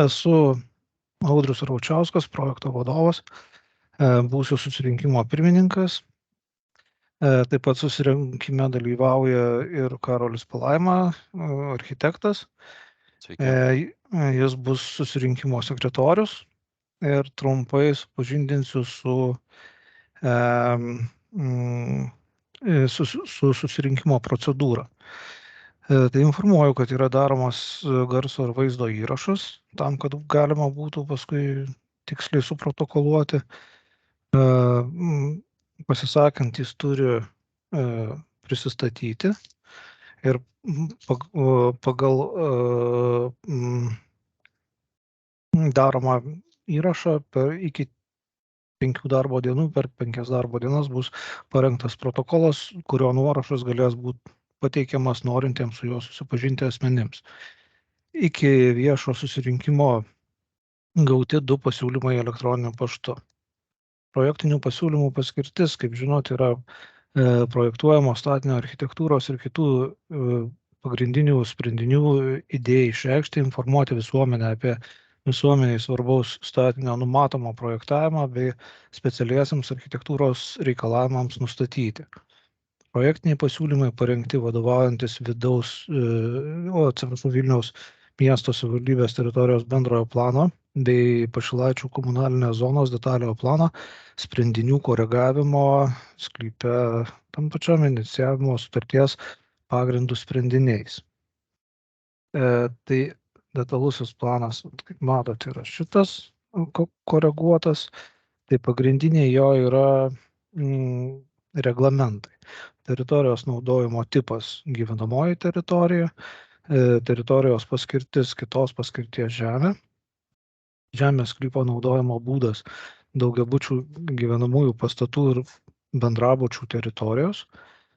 Esu Audrius Raučiauskas, projekto vadovas, būsiu susirinkimo pirmininkas. Taip pat susirinkime dalyvauja ir Karolis Palaima, architektas. Sveiki. Jis bus susirinkimo sekretorius ir trumpai supažindinsiu su susirinkimo procedūra. Tai informuoju, kad yra daromas garso ir vaizdo įrašas, tam, kad galima būtų paskui tiksliai suprotokoluoti. Pasisakantys turi prisistatyti ir pagal daromą įrašą iki 5 darbo dienų, per 5 darbo dienas bus parengtas protokolas, kurio nuorašas galės būti pateikiamas norintiems su juo susipažinti asmenims. Iki viešo susirinkimo gauti 2 pasiūlymai elektroniniu paštu. Projektinių pasiūlymų paskirtis, kaip žinot, yra projektuojamo statinio architektūros ir kitų pagrindinių sprendinių idėjai išreikšti, informuoti visuomenę apie visuomeniai svarbaus statinio numatomo projektavimą bei specialiesiams architektūros reikalavimams nustatyti. Projektiniai pasiūlymai parengti vadovaujantis Vilniaus miesto savivaldybės teritorijos bendrojo plano bei Pašilaičių komunalinės zonos detaliojo plano sprendinių koregavimo sklype tam pačiam inicijavimo sutarties pagrindų sprendiniais. Tai detalusis planas, kaip matote, yra šitas koreguotas, tai pagrindiniai jo yra reglamentai. Teritorijos naudojimo tipas gyvenamoji teritorija, teritorijos paskirtis kitos paskirties žemė, žemės sklypo naudojimo būdas daugiabučių gyvenamųjų pastatų ir bendrabučių teritorijos,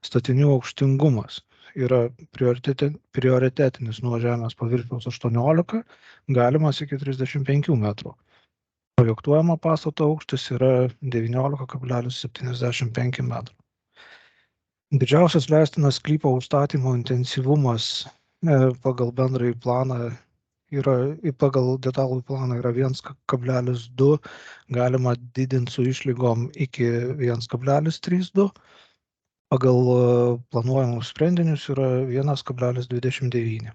statinių aukštingumas yra prioritetinis nuo žemės paviršiaus 18, galimas iki 35 metrų. Projektuojama pastato aukštis yra 19,75 metrų. Didžiausias leistinas sklypo užstatymo intensyvumas pagal bendrąjį planą pagal detalų planą yra 1,2, galima didinti su išlygom iki 1,32, pagal planuojamus sprendinius yra 1,29.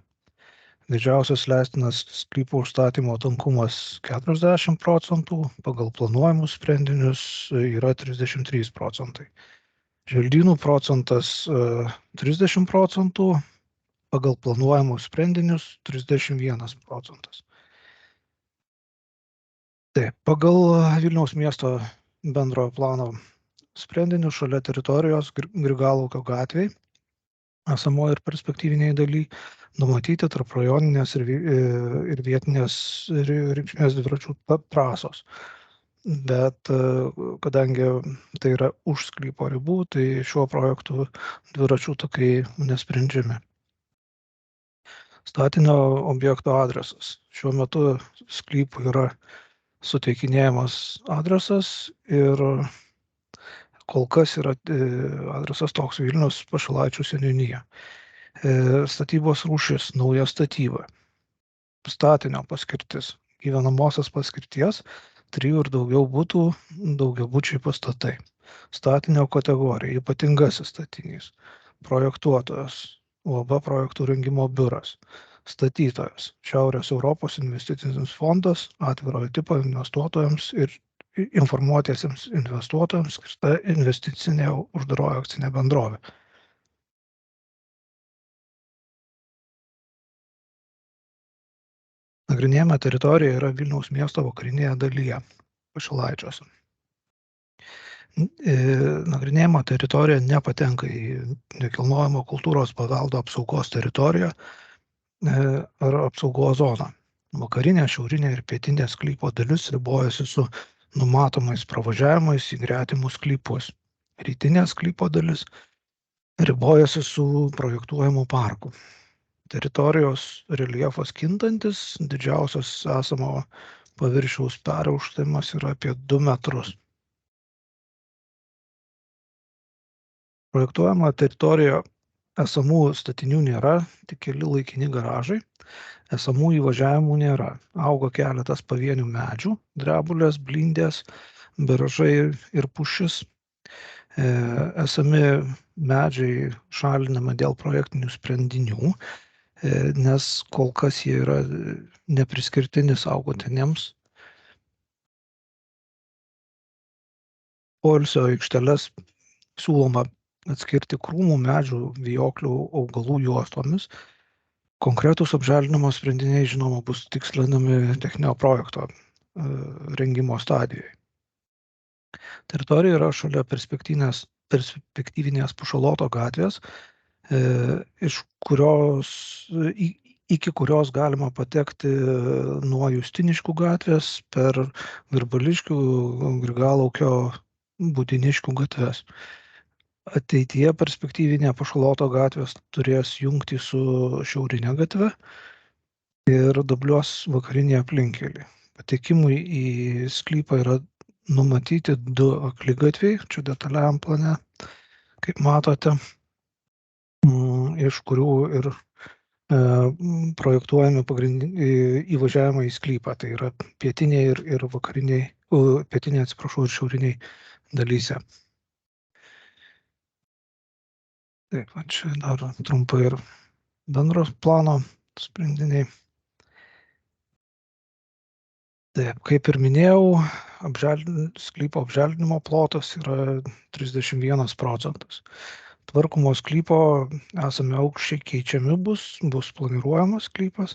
Didžiausias leistinas sklypo užstatymo tankumas 40%, pagal planuojamus sprendinius yra 33%. Želdynų procentas 30%, pagal planuojamus sprendinius 31%. Taip, pagal Vilniaus miesto bendrojo plano sprendinius šalia teritorijos Grigalaukio gatvėje, esamoje ir perspektyviniai daly, numatyti tarp rajoninės ir vietinės reikšmės dviračių trasos. Bet kadangi tai yra už sklypo ribų, tai šiuo projektu dviračių takai nesprendžiami. Statinio objekto adresas. Šiuo metu sklypui yra suteikinėjamas adresas ir kol kas yra adresas toks Vilniaus Pašilaičių seniūnija. Statybos rūšis nauja statyba. Statinio paskirtis gyvenamosios paskirties 3 ir daugiau butų daugiabučiai pastatai. Statinio kategorija ypatingasis statinys. Projektuotojas UAB projektų rengimo biuras. Statytojas Šiaurės Europos investicinis fondas atvirojo tipo investuotojams ir informuotiesiems investuotojams skirta investicinė uždaroji akcinė bendrovė. Nagrinėjama teritorija yra Vilniaus miesto vakarinėje dalyje, Pašilaičiuose. Nagrinėjama teritorija nepatenka į nekilnojamo kultūros paveldo apsaugos teritoriją ar apsaugos zoną. Vakarinė, šiaurinė ir pietinė sklypo dalis ribojasi su numatomais pravažiavimais į gretimus sklypus. Rytinė sklypo dalis ribojasi su projektuojamu parku. Teritorijos reljefas kintantis, didžiausias esamo paviršiaus peraukštimas yra apie 2 metrus. Projektuojama teritorija esamų statinių nėra, tik keli laikini garažai. Esamų įvažiavimų nėra. Auga keletas pavienių medžių, drebulės, blindės, beržai ir pušis. Esami medžiai šalinami dėl projektinių sprendinių, nes kol kas jie yra nepriskirtini saugotiniems. Poilsio aikšteles siūloma atskirti krūmų, medžių, vijoklių, augalų juostomis. Konkretūs apželdinimo sprendiniai, žinoma, bus tikslinami techninio projekto rengimo stadijoje. Teritorija yra šalia perspektyvinės Pušaloto gatvės, iki kurios galima patekti nuo Justiniškių gatvės per Virbališkių, Grigalaukio, Būdiniškių gatves. Ateityje perspektyvinė Pušaloto gatvės turės jungti su šiaurinė gatve ir dubliuos vakarinį aplinkelį. Patekimui į sklypą yra numatyti 2 akligatviai, čia detaliam plane, kaip matote, iš kurių ir projektuojami įvažiavimai į sklypą, tai yra pietiniai ir vakariniai, pietiniai, atsiprašau, ir šiauriniai dalyse. Taip, čia dar trumpai ir bendros plano sprendiniai. Taip, kaip ir minėjau, sklypo apželdinimo plotas yra 31%. Tvarkomo sklypo esami aukščiai keičiami bus planiruojamas sklypas,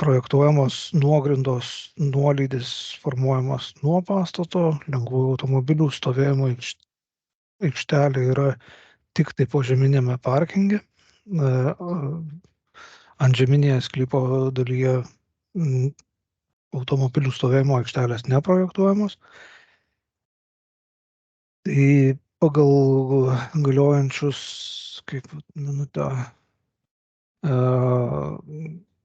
projektuojamos nuogrindos nuolydis formuojamas nuo pastato, lengvųjų automobilių stovėjimo aikštelė yra tik tai požeminėme parkinge, antžeminėje sklypo dalyje automobilių stovėjimo aikštelės neprojektuojamos. Tai pagal galiojančius, kaip minutę,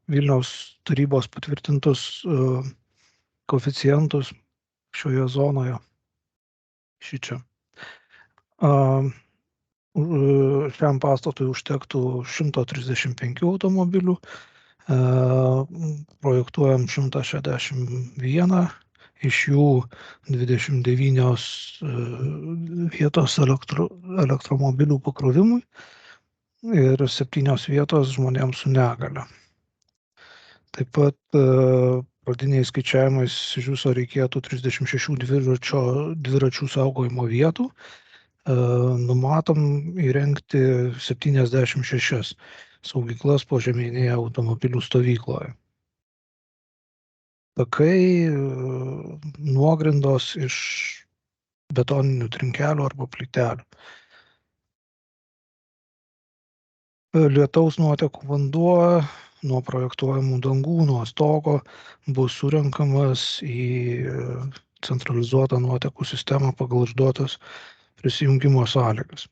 Vilniaus tarybos patvirtintus koeficientus šioje zonoje, šičia. Šiam pastatui užtektų 135 automobilių, projektuojam 161, iš jų 29 vietos elektromobilių pakrovimui ir 7 vietos žmonėms su negale. Taip pat pradiniais skaičiavimais iš viso reikėtų 36 dviračių saugojimo vietų, numatom įrengti 76 saugyklas požeminėje automobilių stovykloje. Takai nuogrindos iš betoninių trinkelių arba plytelių. Lietaus nuotekų vanduo nuo projektuojamų dangų, nuo stogo bus surenkamas į centralizuotą nuotekų sistemą pagal išduotas prisijungimo sąlygas.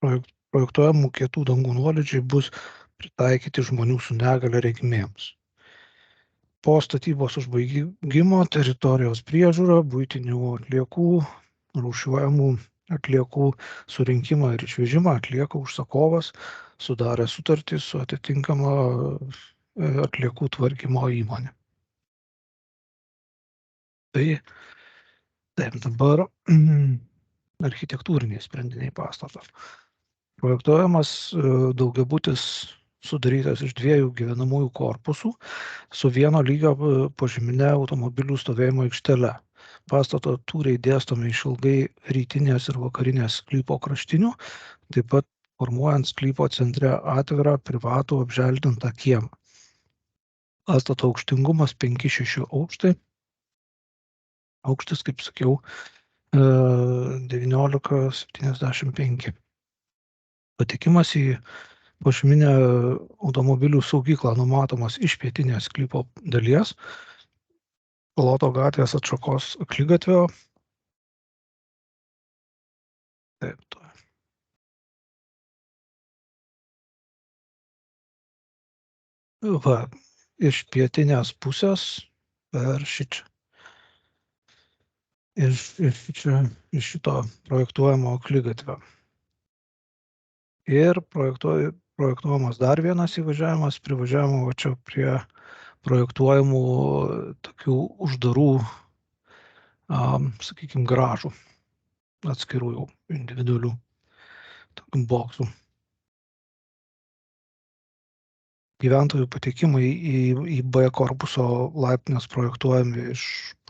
Projektuojamų kietų dangų nuolydžiai bus pritaikyti žmonių su negale reikmėms. Po statybos užbaigimo teritorijos priežiūra, buitinių atliekų, rūšiuojamų atliekų surinkimą ir išvežimą atlieka užsakovas, sudarė sutartį su atitinkama atliekų tvarkymo įmonė. Tai taip, dabar architektūriniai sprendiniai pastato. Projektuojamas daugiabutis sudarytas iš 2 gyvenamųjų korpusų su vieno lygio požeminė automobilių stovėjimo aikštele. Pastato tūriai dėstomi išilgai rytinės ir vakarinės sklypo kraštinių, taip pat formuojant sklypo centre atvirą privatų apželdintą kiemą. Pastato aukštingumas 5-6 aukštai. Aukštis, kaip sakiau, 19,75. Patekimas į požeminę automobilių saugyklą numatomas iš pietinės sklypo dalies, Pušaloto gatvės atšakos akligatvio. Taip, to. Va, iš pietinės pusės per šičia. Iš šito projektuojamo akligatvio. Ir projektuojamas dar vienas įvažiavimas, privažiavimo va čia prie projektuojamų tokių uždarų, sakykime, garažų, atskirų jau individualių tokių boksų. Gyventojų patekimai į B korpuso laiptinės projektuojami iš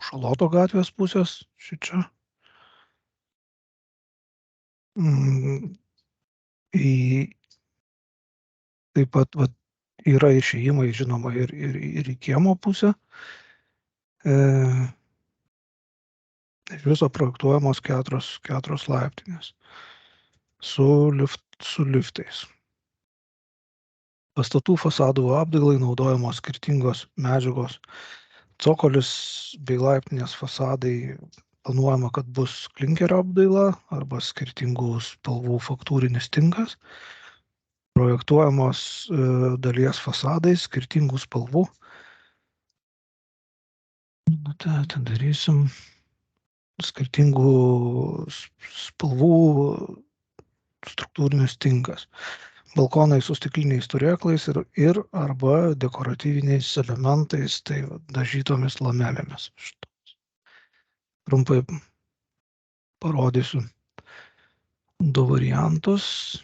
Šaloto gatvės pusės, šičia. Taip pat yra išėjimai, žinoma, ir į kiemo pusę. Iš viso projektuojamos keturios laiptinės su liftais. Pastatų fasadų apdailai naudojamos skirtingos medžiagos. Cokolis bei laiptinės fasadai planuojama, kad bus klinkerio apdaila arba skirtingų spalvų faktūrinis tinkas. Projektuojamos dalies fasadai skirtingų spalvų. Ten darysim skirtingų spalvų struktūrinis tinkas. Balkonai su stikliniais turėklais ir arba dekoratyviniais elementais, tai dažytomis lamelėmis. Trumpai parodysiu du variantus.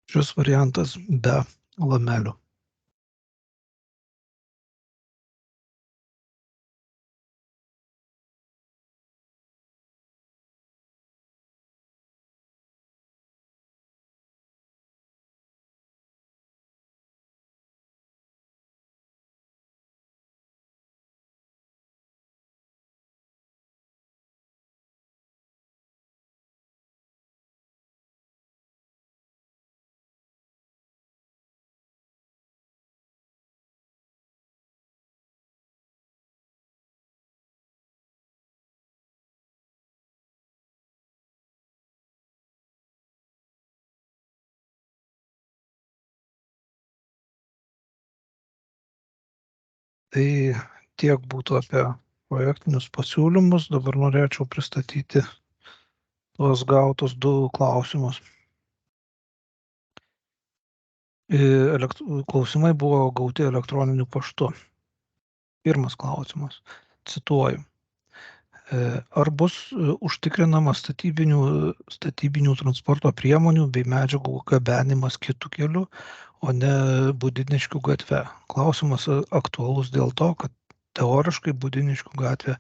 Šis variantas be lamelių. Tai tiek būtų apie projektinius pasiūlymus. Dabar norėčiau pristatyti tuos gautus 2 klausimus. Klausimai buvo gauti elektroniniu paštu. Pirmas klausimas, cituoju. Ar bus užtikrinama statybinių transporto priemonių bei medžiagų gabenimas kitų kelių, o ne Budiniškių gatve? Klausimas aktualus dėl to, kad teoriškai Budiniškių gatvė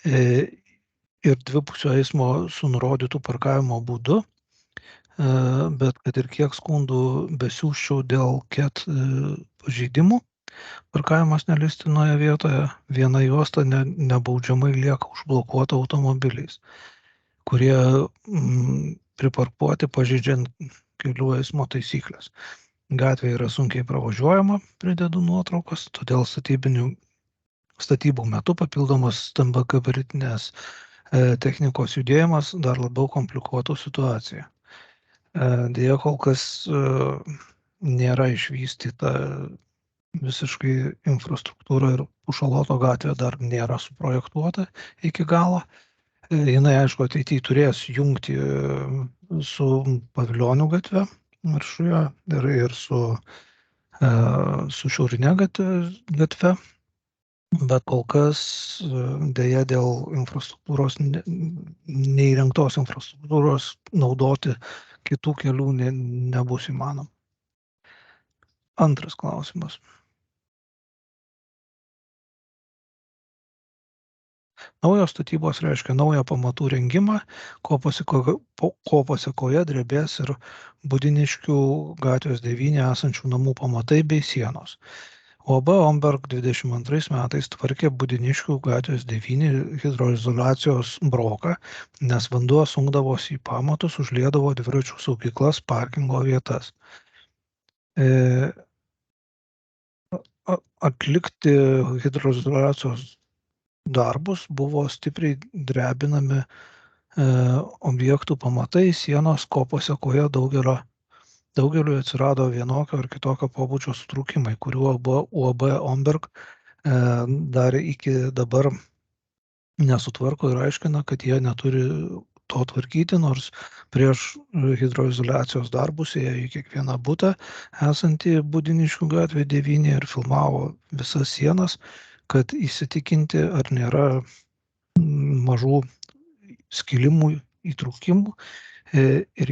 ir dvipusio eismo su nurodytų parkavimo būdu, bet kad ir kiek skundų besiųsčiau dėl KET pažeidimų, parkavimas neleistinoje vietoje, viena juosta nebaudžiamai lieka užblokuota automobiliais, kurie priparkuoti pažeidžiant kelių eismo taisyklės. Gatvė yra sunkiai pravažiuojama, pridedu nuotraukas, todėl statybų metu papildomas stambagabaritinės technikos judėjimas dar labiau komplikuotų situaciją. Deja, kol kas nėra išvystyta visiškai infrastruktūra ir Pušaloto gatvė dar nėra suprojektuota iki galo. Jinai, aišku, ateityje turės jungti su Pavilionių gatve maršuje ir su Šiaurinė gatve, bet kol kas deja dėl infrastruktūros, neįrengtos infrastruktūros naudoti kitų kelių nebus įmanoma. Antras klausimas. Naujos statybos reiškia naują pamatų rengimą, ko pasekoje drebės ir Budiniškių gatvės 9 esančių namų pamatai bei sienos. UAB Omberg 22 metais tvarkė Budiniškių gatvės 9 hidroizoliacijos broką, nes vanduo sunkdavosi į pamatus, užliedavo dviračių saugyklas, parkingo vietas. Atlikti hidroizoliacijos darbus buvo stipriai drebinami objektų pamatai, sienos, ko pasekoje daugeliu atsirado vienokio ar kitokio pobūdžio sutrūkimai, kuriuo UAB Omberg dar iki dabar nesutvarko ir aiškina, kad jie neturi to tvarkyti, nors prieš hidroizoliacijos darbus ėjo į kiekvieną butą esantį Budiniškių gatvė 9 ir filmavo visas sienas, kad įsitikinti, ar nėra mažų skilimų, įtrūkimų ir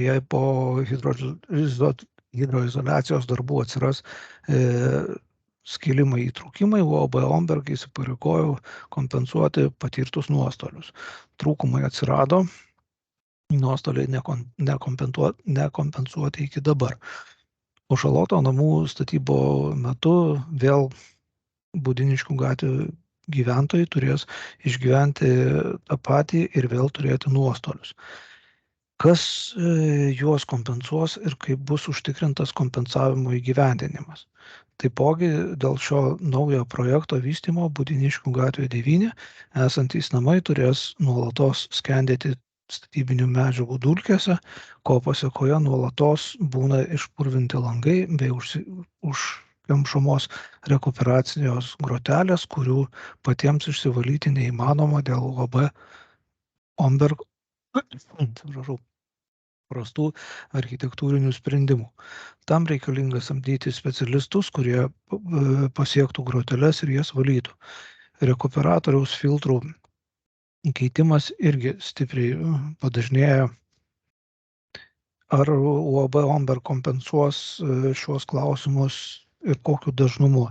jei po hidroizoliacijos darbų atsiras skilimai, įtrūkimai, UAB Omberg įsipareigojo kompensuoti patirtus nuostolius. Trūkumai atsirado, nuostoliai nekompensuoti iki dabar. Pušaloto namų statybo metu vėl Budiniškių gatvių gyventojai turės išgyventi tą patį ir vėl turėti nuostolius. Kas juos kompensuos ir kaip bus užtikrintas kompensavimo įgyvendinimas. Taipogi dėl šio naujo projekto vystymo Budiniškių gatvė 9 esantys namai turės nuolatos skendėti statybinių medžiagų dulkėse, ko pasekoje nuolatos būna išpurvinti langai bei užkemšamos rekuperacijos grotelės, kurių patiems išsivalyti neįmanoma dėl UAB Omberg prastų architektūrinių sprendimų. Tam reikalinga samdyti specialistus, kurie pasiektų groteles ir jas valytų. Rekuperatoriaus filtrų keitimas irgi stipriai padažnėjo. Ar UAB Omberg kompensuos šios klausimus ir kokiu dažnumu?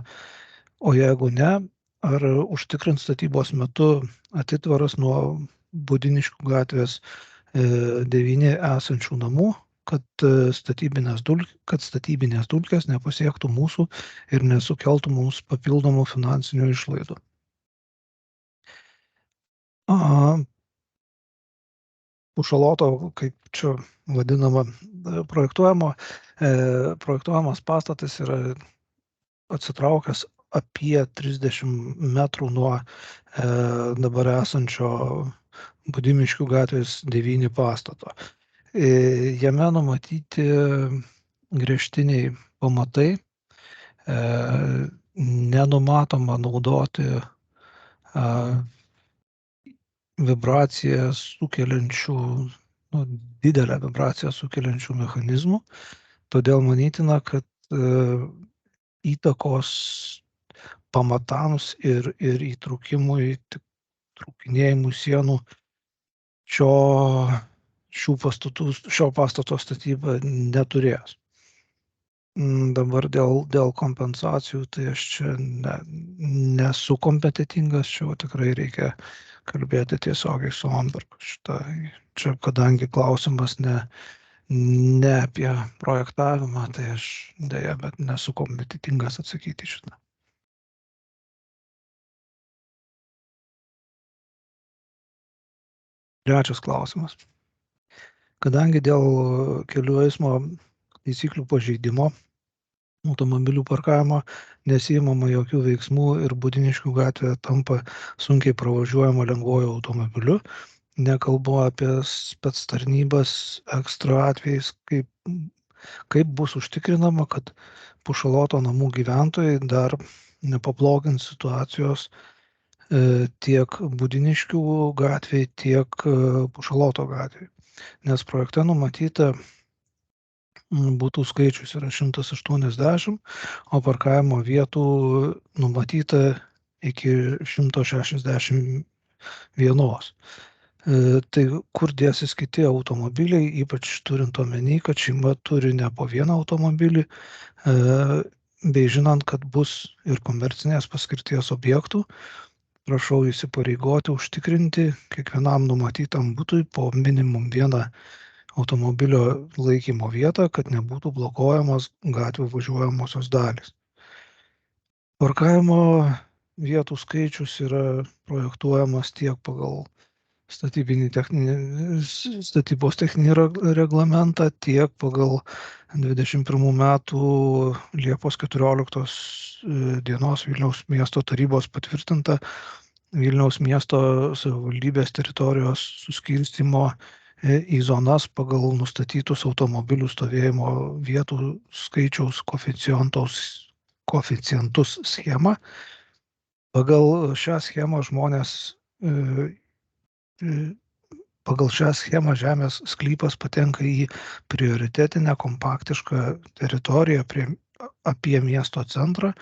O jeigu ne, ar užtikrins statybos metu atitvaras nuo Budiniškių gatvės 9 esančių namų, kad statybinės dulkės nepasiektų mūsų ir nesukeltų mums papildomų finansinių išlaidų. Pušaloto, kaip čia vadinama, projektuojamas pastatas yra atsitraukęs apie 30 metrų nuo dabar esančio Budiniškių gatvės 9 pastato. Jame numatyti griežtiniai pamatai, nenumatoma naudoti vibraciją sukeliančių, didelę vibraciją sukeliančių mechanizmų, todėl manytina, kad įtakos pamatams ir įtrūkimui, trūkinėjimų sienų šio pastato statyba neturės. Dabar dėl kompensacijų, tai aš čia nesu kompetitingas, čia tikrai reikia kalbėti tiesiogiai su Omberg. Čia, kadangi klausimas ne apie projektavimą, tai aš deja, bet nesu kompetitingas atsakyti šitą. Trečias klausimas. Kadangi dėl kelių eismo taisyklių pažeidimo automobilių parkavimo nesiimama jokių veiksmų ir Budiniškių gatvė tampa sunkiai pravažiuojama lengvuoju automobiliu, nekalbu apie spec tarnybas ekstra atvejais, kaip bus užtikrinama, kad Pušaloto namų gyventojai dar nepablogins situacijos tiek Budiniškių gatvėje, tiek Pušaloto gatvėje. Nes projekte numatyta būtų skaičius yra 180, o parkavimo vietų numatyta iki 161. Tai kur dėsis kiti automobiliai, ypač turint omeny, kad šeima turi ne po vieną automobilį, bei žinant, kad bus ir komercinės paskirties objektų, prašau įsipareigoti užtikrinti kiekvienam numatytam butui po minimum vieną automobilio laikymo vietą, kad nebūtų blokuojamas gatvių važiuojamosios dalys. Parkavimo vietų skaičius yra projektuojamas tiek pagal statybos techninį reglamentą, tiek pagal 21 metų Liepos 14 dienos Vilniaus miesto tarybos patvirtintą Vilniaus miesto savivaldybės teritorijos suskirstymo į zonas pagal nustatytus automobilių stovėjimo vietų skaičiaus koeficientus schemą. Pagal šią schemą žemės sklypas patenka į prioritetinę kompaktišką teritoriją apie miesto centrą,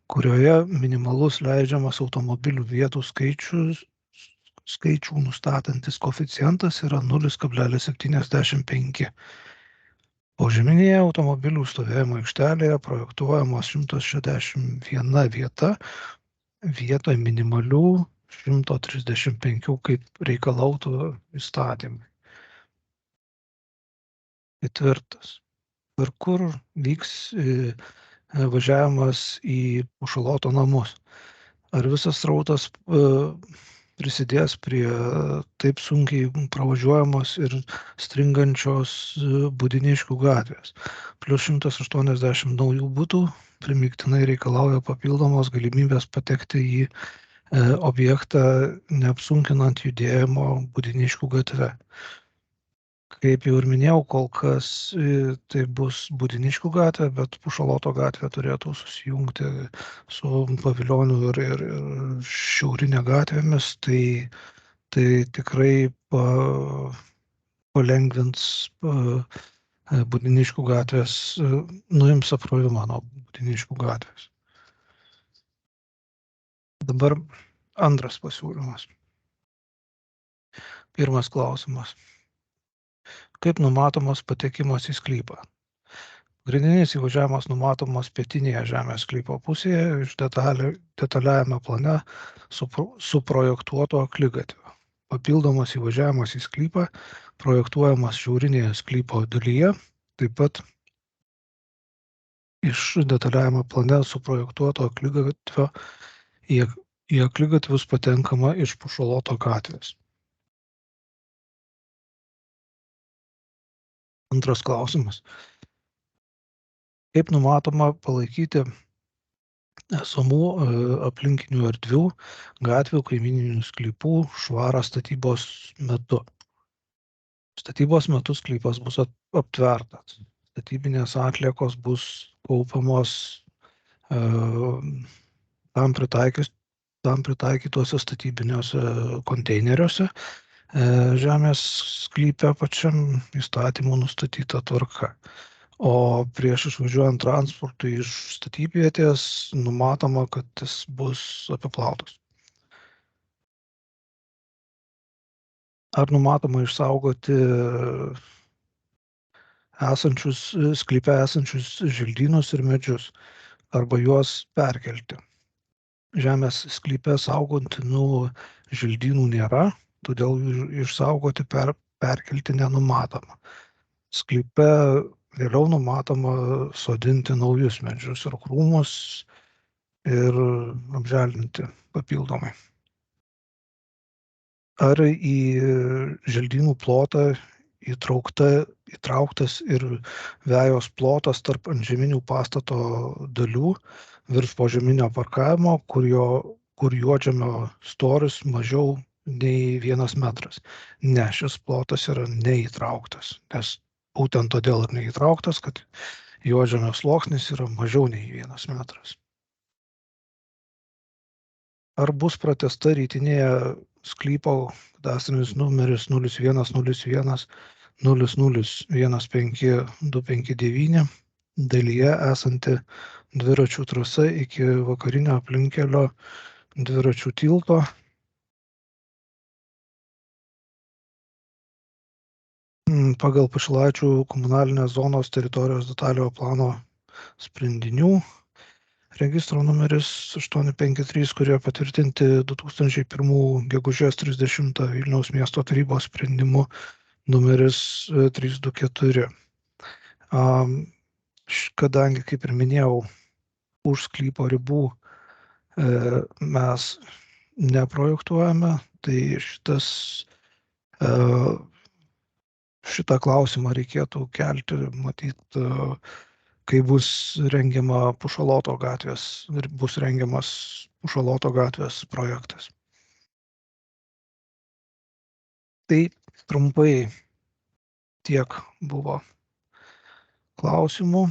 kurioje minimalus leidžiamas automobilių vietų skaičių nustatantis koeficientas yra 0,75. Požeminėje automobilių stovėjimo aikštelėje projektuojamos 161 vieta vietoj minimalių 135, kaip reikalautų įstatymai. 4. Per kur vyks važiavimas į Pušaloto namus? Ar visas srautas prisidės prie taip sunkiai pravažiuojamos ir stringančios Budiniškių gatvės? Plius 180 naujų butų primygtinai reikalauja papildomos galimybės patekti į objektą, neapsunkinant judėjimo Budiniškių gatve. Kaip jau ir minėjau, kol kas tai bus Budiniškių gatvė, bet Pušaloto gatvė turėtų susijungti su Pavilionių ir Šiaurinė gatvėmis, tai tikrai palengvins Budiniškių gatvės, nuims apkrovimą nuo Budiniškių gatvės. Dabar antras pasiūlymas. Pirmas klausimas. Kaip numatomas patekimas į sklypą? Pagrindinis įvažiavimas numatomas pietinėje žemės sklypo pusėje iš detaliajame plane suprojektuoto akligatvio. Papildomas įvažiavimas į sklypą projektuojamas šiaurinėje sklypo dalyje, taip pat iš detaliajame plane suprojektuoto akligatvio į akligatvius patenkama iš Pušaloto gatvės. Antras klausimas. Kaip numatoma palaikyti esamų aplinkinių erdvių, gatvių, kaimininių sklypų švarą statybos metu? Statybos metu sklypas bus aptvertas. Statybinės atliekos bus kaupiamos tam pritaikytuose statybiniuose konteineriuose. Žemės sklype pačiam įstatymų nustatyta tvarka. O prieš išvažiuojant transportui iš statybvietės numatoma, kad jis bus apiplautas. Ar numatoma išsaugoti sklype esančius želdynus ir medžius arba juos perkelti? Žemės sklype saugotinų želdynų nėra, todėl išsaugoti perkelti nenumatoma. Sklype vėliau numatoma sodinti naujus medžius ir krūmus ir apželdinti papildomai. Ar į želdynų plotą įtrauktas ir vejos plotas tarp antžeminių pastato dalių virš požeminio parkavimo, kur juodžemio storis mažiau nei 1 metras. Ne, šis plotas yra neįtrauktas, nes būtent todėl ir neįtrauktas, kad juodžemio sluoksnis yra mažiau nei 1 metras. Ar bus pratęsta rytinėje sklypo kadastrinis numeris 0110001529 dalyje esanti dviračių trasa iki vakarinio aplinkkelio dviračių tilto? Pagal Pašilaičių komunalinės zonos teritorijos detaliojo plano sprendinių registro numeris 853, kurie patvirtinti 2001 gegužės 30 Vilniaus miesto tarybos sprendimu numeris 324. Kadangi, kaip ir minėjau, už sklypo ribų mes neprojektuojame, tai šitą klausimą reikėtų kelti, matyt, kai bus rengiama Pušaloto gatvės ir bus rengiamas Pušaloto gatvės projektas. Tai trumpai tiek buvo klausimų.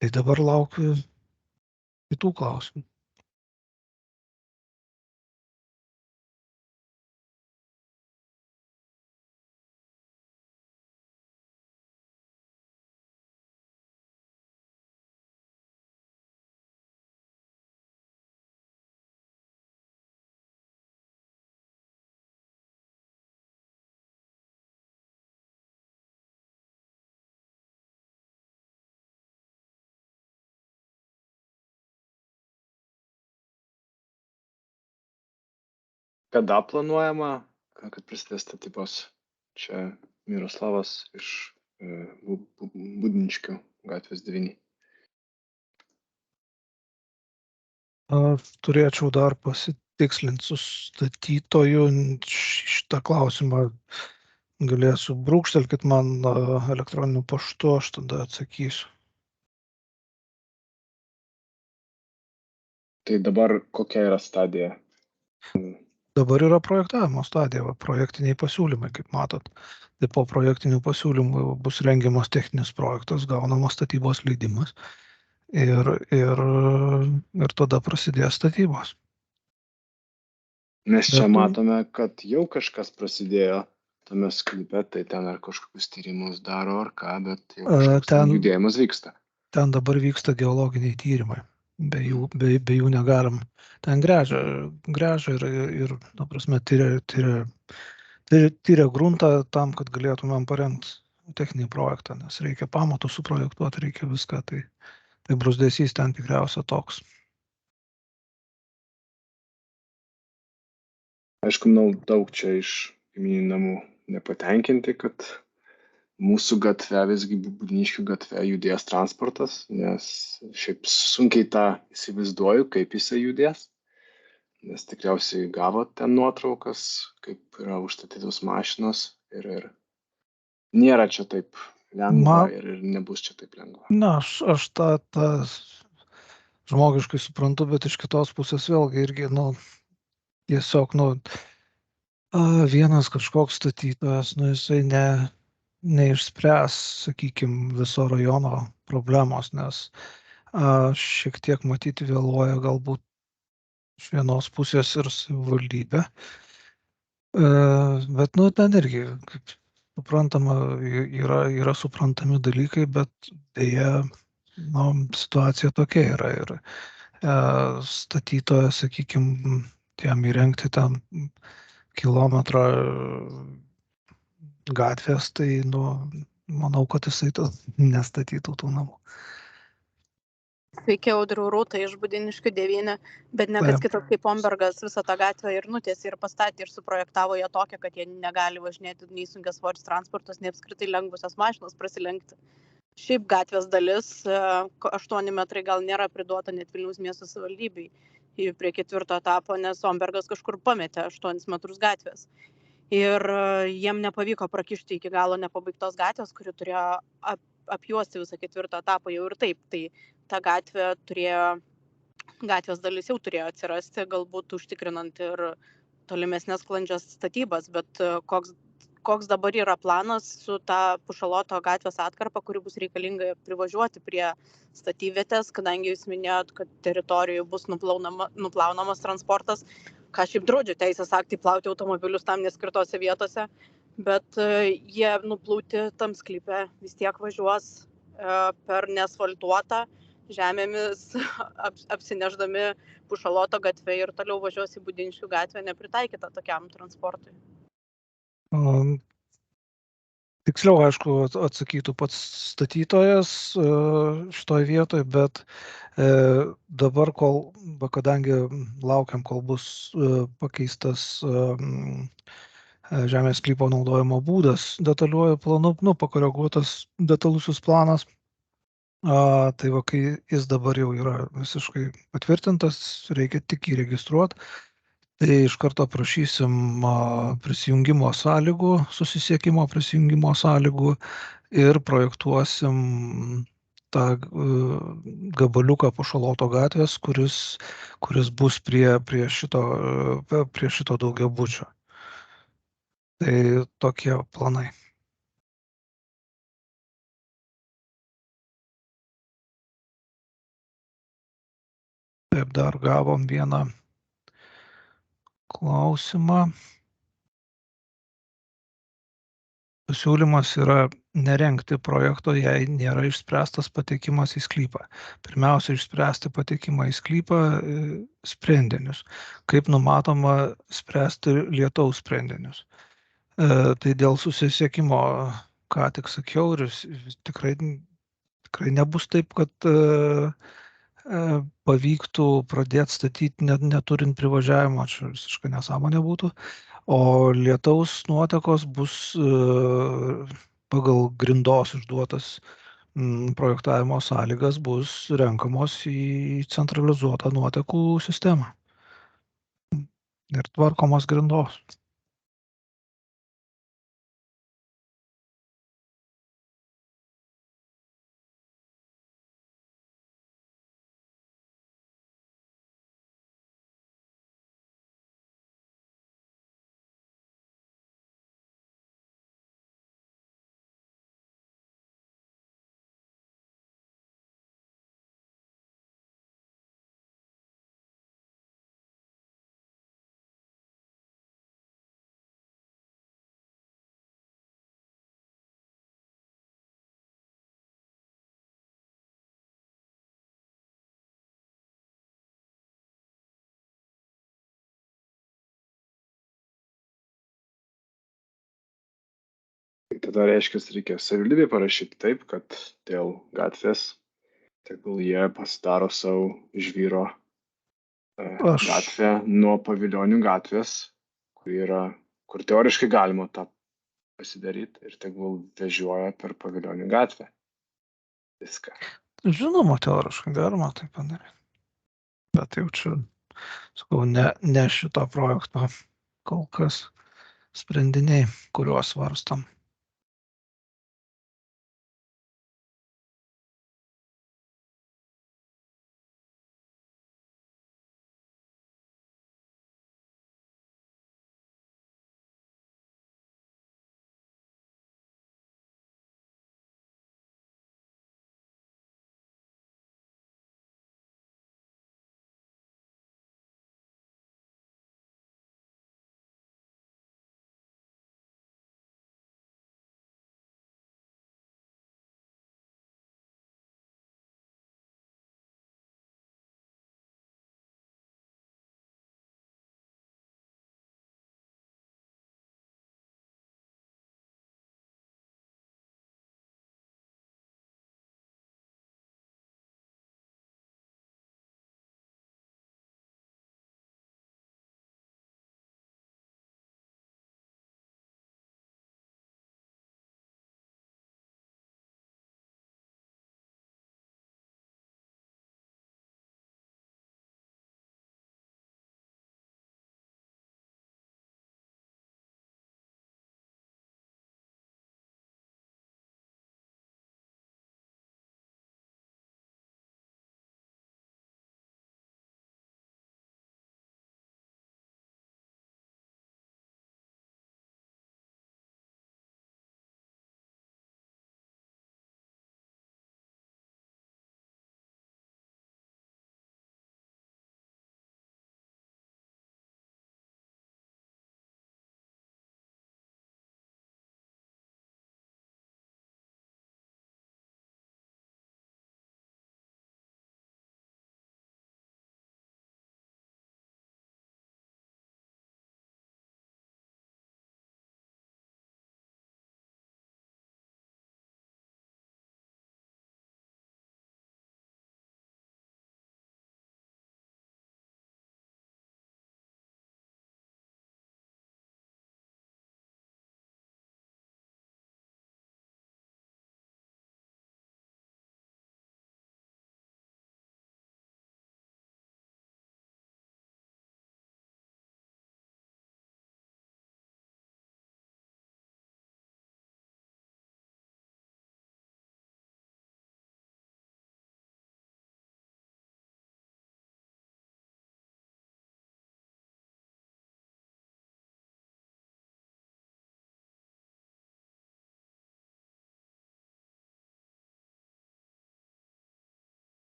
Tai dabar laukiu kitų klausimų. Kada planuojama, kad prasidės statybos? Čia Miroslavas iš Budniškių gatvės 9. Turėčiau dar pasitikslinti su statytoju šitą klausimą. Galėsiu brūkštelkit man elektroniniu paštu, aš tada atsakysiu. Tai dabar kokia yra stadija? Dabar yra projektavimo stadija, projektiniai pasiūlymai, kaip matot. Tai po projektinių pasiūlymų bus rengiamas techninis projektas, gaunamas statybos leidimas ir tada prasidės statybos. Mes čia matome, kad jau kažkas prasidėjo tame sklype, tai ten ar kažkokius tyrimus daro ar ką, bet jau kažkoks judėjimas vyksta. Ten dabar vyksta geologiniai tyrimai. Be jų negalim. Ten gręžia ir ta prasme, tyria gruntą tam, kad galėtumėm parengti techninį projektą, nes reikia pamatus suprojektuoti, reikia viską, tai bruzdesys ten tikriausia toks. Aišku, daug čia iš kaimyninių namų nepatenkinti, kad mūsų gatve, visgi Budniškių gatve judės transportas, nes šiaip sunkiai tą įsivaizduoju, kaip jisai judės, nes tikriausiai gavo ten nuotraukas, kaip yra užstatytos mašinos ir nėra čia taip lengva ir nebus čia taip lengva. Na, aš tą žmogiškai suprantu, bet iš kitos pusės vėlgi irgi, tiesiog, vienas kažkoks statytojas, jisai neišspręs, sakykime, viso rajono problemos, nes šiek tiek matyti vėluoja galbūt iš vienos pusės ir savivaldybė. Bet, ten irgi, kaip suprantama, yra suprantami dalykai, bet dėja, situacija tokia yra ir statytojas, sakykime, jam įrengti ten kilometrą gatvės, tai, manau, kad jisai nestatytų tų namų. Sveiki, Audriau, Rūta iš Budniškių 9, bet ne kas kitas kaip Ombergas visą tą gatvę ir nutiesė ir pastatė ir suprojektavo ją tokią, kad jie negali važinėti nei sunkiasvoris transportas, nei apskritai lengvusios mašinos prasilenkti. Šiaip gatvės dalis 8 metrai gal nėra priduota net Vilniaus miesto savivaldybei prie 4 etapo, nes Ombergas kažkur pametė 8 metrus gatvės. Ir jiem nepavyko prakišti iki galo nepabaigtos gatvės, kuri turėjo apjuosti visą 4 etapą jau ir taip. Tai ta gatvės dalis jau turėjo atsirasti, galbūt užtikrinant ir tolimesnės sklandžias statybas, bet koks dabar yra planas su ta Pušaloto gatvės atkarpa, kuri bus reikalinga privažiuoti prie statybvietės, kadangi jūs minėjot, kad teritorijoje bus nuplaunamas transportas, ką šiaip draudžia teisės aktai plauti automobilius tam neskirtose vietose, bet jie nuplauti tam sklype vis tiek važiuos per neasfaltuotą žemėmis apsineždami Pušaloto gatvę ir toliau važiuos į Budniškių gatvę nepritaikytą tokiam transportui. Tiksliau, aišku, atsakytų pats statytojas šitoje vietoje, bet dabar, kadangi laukiam, kol bus pakeistas žemės sklypo naudojimo būdas detaliuoju planu, pakoreguotas detalusis planas. Tai va, kai jis dabar jau yra visiškai patvirtintas, reikia tik įregistruoti, tai iš karto prašysim prisijungimo sąlygų, susisiekimo prisijungimo sąlygų ir projektuosim tą gabaliuką Pašaloto gatvės, kuris bus prie šito daugiabučio. Tai tokie planai. Taip, dar gavom vieną klausimą. Pasiūlymas yra nerengti projekto, jei nėra išspręstas patekimas į sklypą. Pirmiausia, išspręsti patekimą į sklypą sprendinius. Kaip numatoma spręsti lietaus sprendinius. Tai dėl susisiekimo, ką tik sakiau, ir tikrai nebus taip, kad pavyktų pradėti statyti neturint privažiavimo, čia visiškai nesąmonė būtų, o lietaus nuotekos bus pagal grindos išduotas projektavimo sąlygas bus renkamos į centralizuotą nuotekų sistemą ir tvarkomos grindos. Tada reiškia, reikia savivaldybei parašyti taip, kad dėl gatvės tegul jie pasidaro savo žvyro gatvę nuo Pavilionių gatvės, kur teoriškai galima tą pasidaryti ir tegul vežioja per Pavilionių gatvę. Viską. Žinoma, teoriškai galima tai padaryti. Bet jau čia, sakau, ne šito projekto kol kas sprendiniai, kuriuos svarstam.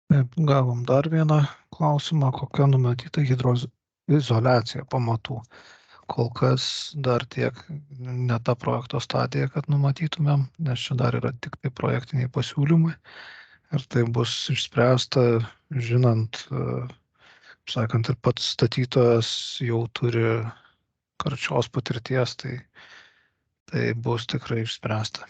Taip, gavom dar vieną klausimą, kokia numatyta hidroizoliacija pamatų. Kol kas dar tiek ne ta projekto stadija, kad numatytumėm, nes čia dar yra tik tai projektiniai pasiūlymai. Ir tai bus išspręsta, žinant, sakant, ir pats statytojas jau turi karčios patirties, tai bus tikrai išspręsta.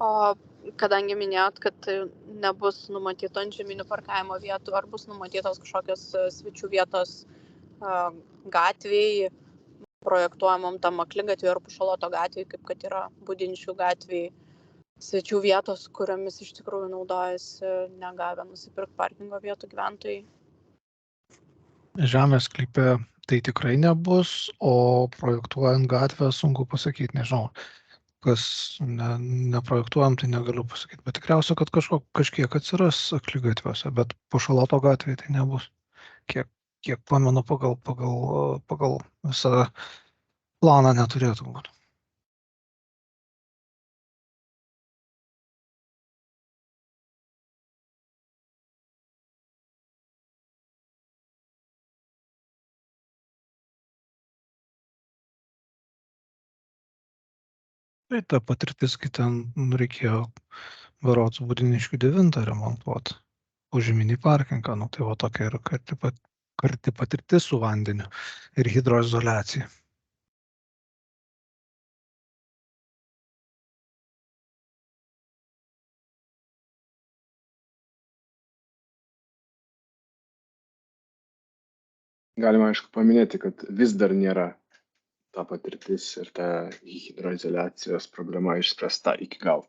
O kadangi minėjot, kad nebus numatyto antžeminių parkavimo vietų, ar bus numatytos kažkokios svečių vietos gatvėj, projektuojamam tam akligatviui ar Pušaloto gatvėj, kaip kad yra Budinčių gatvėj, svečių vietos, kuriomis iš tikrųjų naudojasi negavę nusipirkti parkingo vietų gyventojai? Žemės sklype tai tikrai nebus, o projektuojant gatvę sunku pasakyti, nežinau. Kas neprojektuojam, tai negaliu pasakyti, bet tikriausiai, kad kažkiek atsiras akligatviuose, bet Pušaloto gatvėje tai nebus. Kiek pamenu, pagal visą planą neturėtų būti. Tai ta patirtis, kai ten reikėjo berods Budiniškių 9 remontuoti, užminį parkingą, nu tai va tokia yra karti patirtis su vandeniu ir hidroizoliacija. Galima, aišku, paminėti, kad vis dar nėra ta patirtis ir ta hidroizoliacijos problema išspręsta iki galo.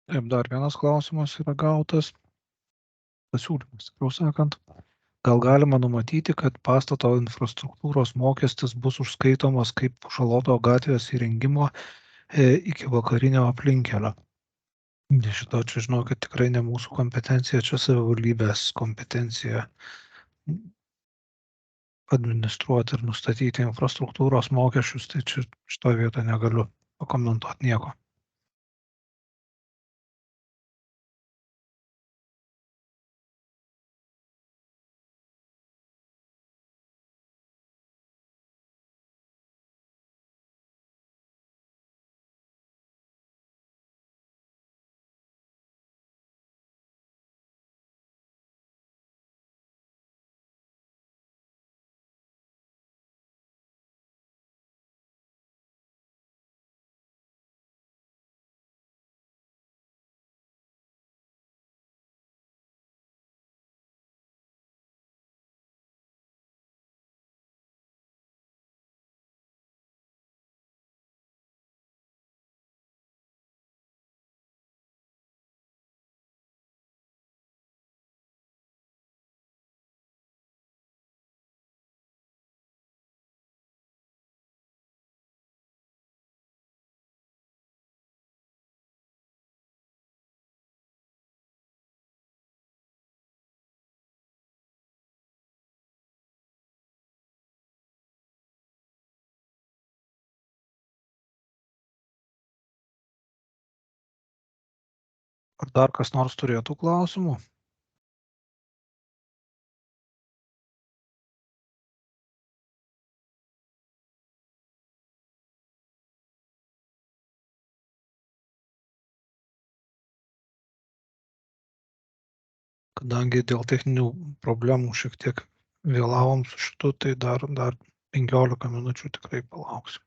Taip, dar vienas klausimas yra gautas. Pasiūlymas, tikriau sakant. Gal galima numatyti, kad pastato infrastruktūros mokestis bus užskaitomas kaip Šaloto gatvės įrengimo iki vakarinio aplinkelio? Šito čia žinau, kad tikrai ne mūsų kompetencija, čia savivaldybės kompetencija administruoti ir nustatyti infrastruktūros mokesčius, tai čia šitoje vietoje negaliu pakomentuoti nieko. Ar dar kas nors turėtų klausimų? Kadangi dėl techninių problemų šiek tiek vėlavom su šitu, tai dar 15 minučių tikrai palauksim.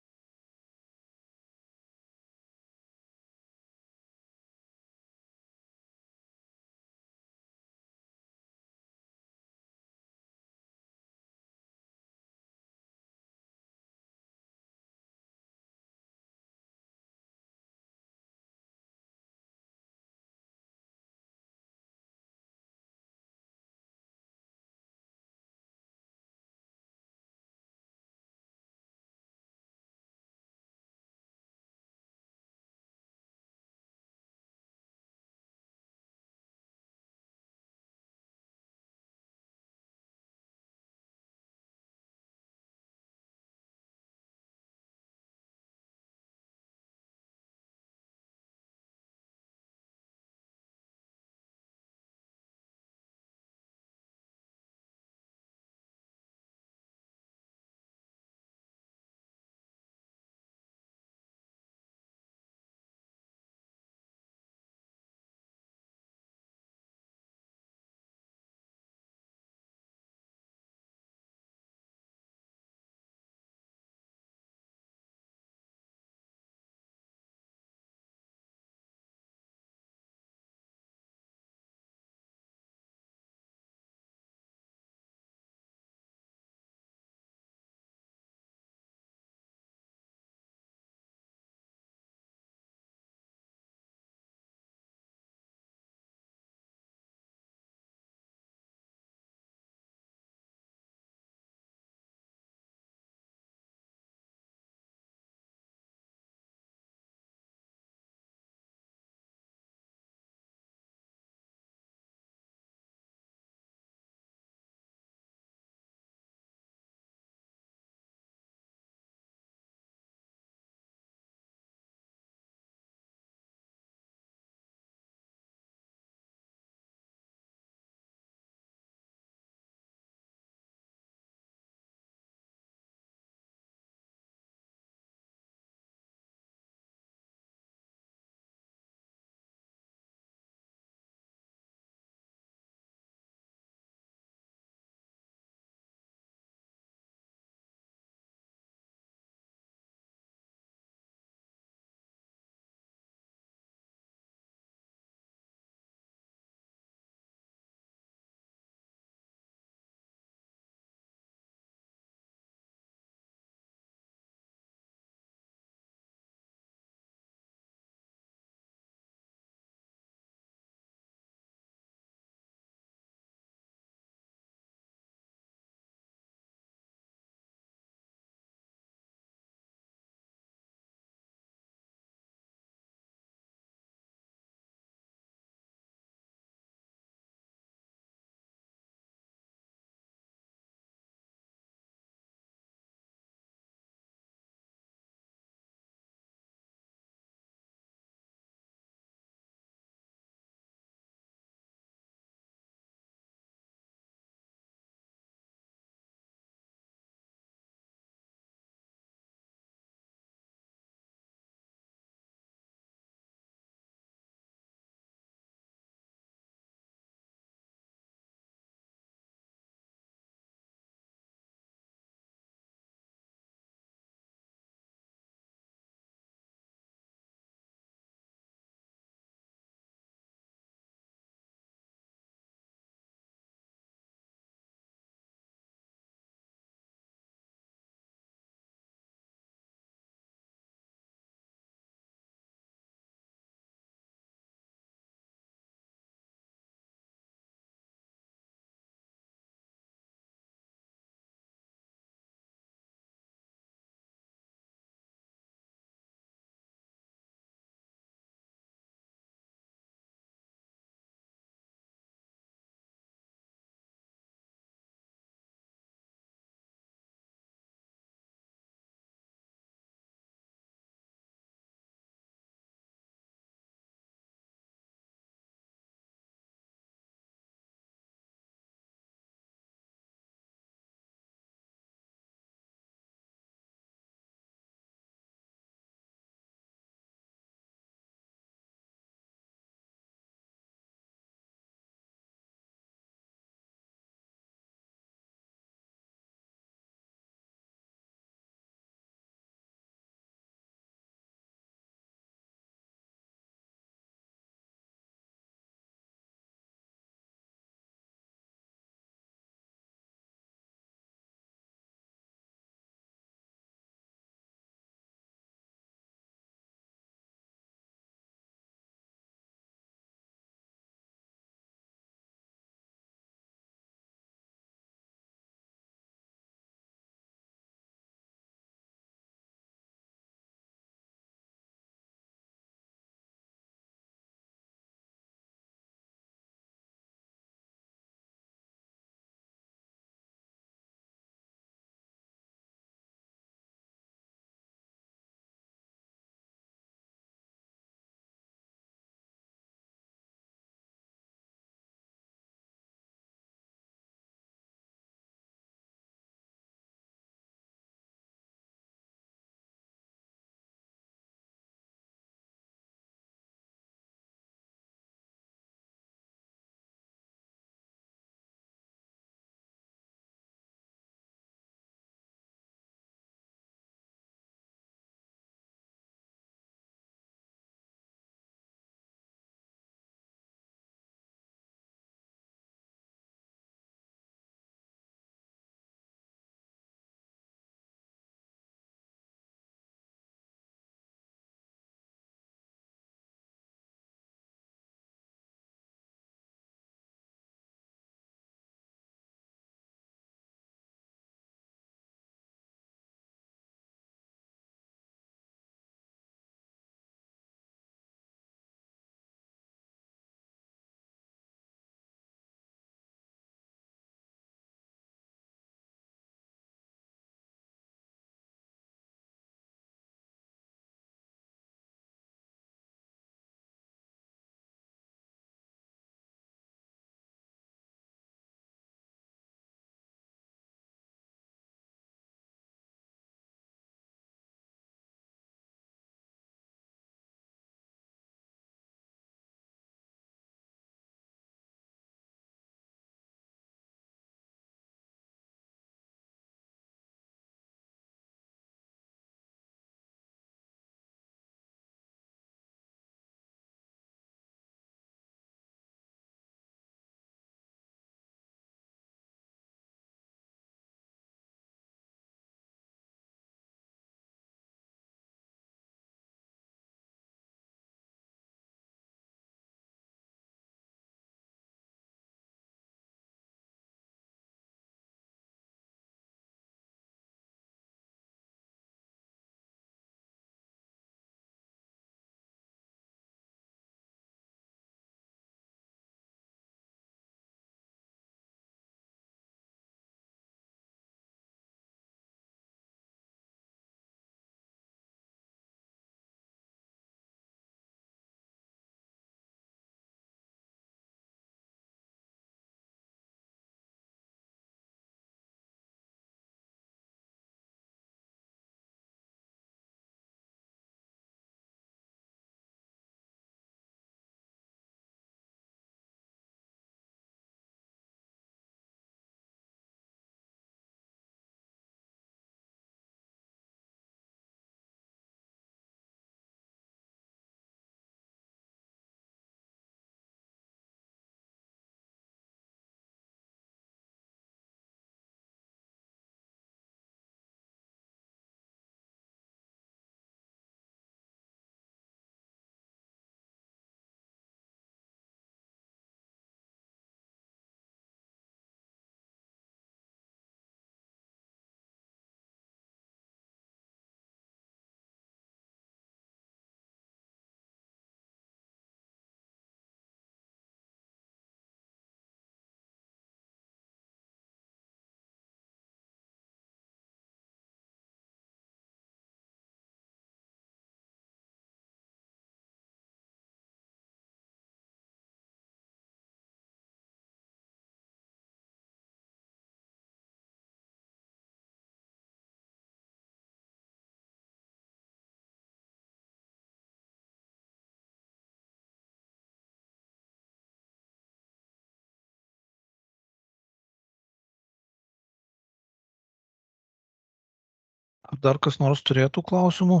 Ar dar kas nors turėtų klausimų?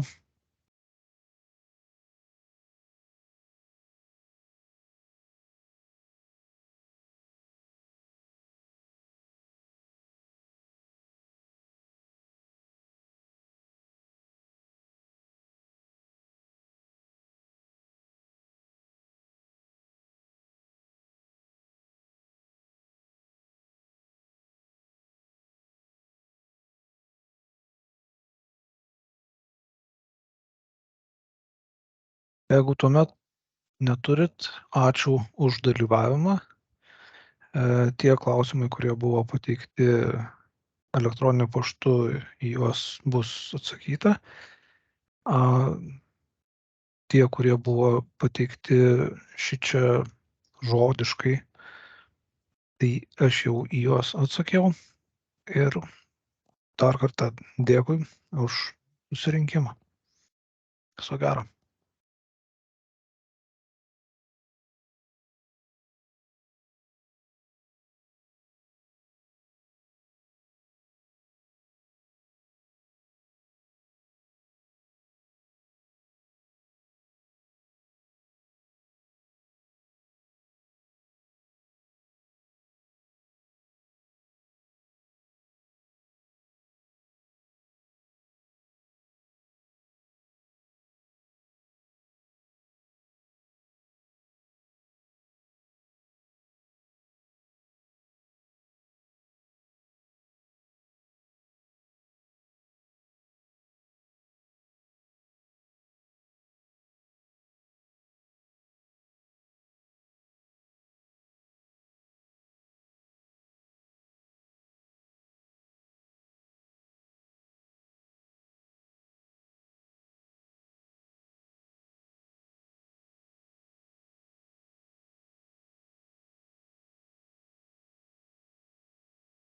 Jeigu tuomet neturit, ačiū už dalyvavimą. Tie klausimai, kurie buvo pateikti elektroniniu paštu, į juos bus atsakyta. Tie, kurie buvo pateikti šičia žodiškai, tai aš jau į juos atsakiau. Ir dar kartą dėkui už susirinkimą. Viso gero.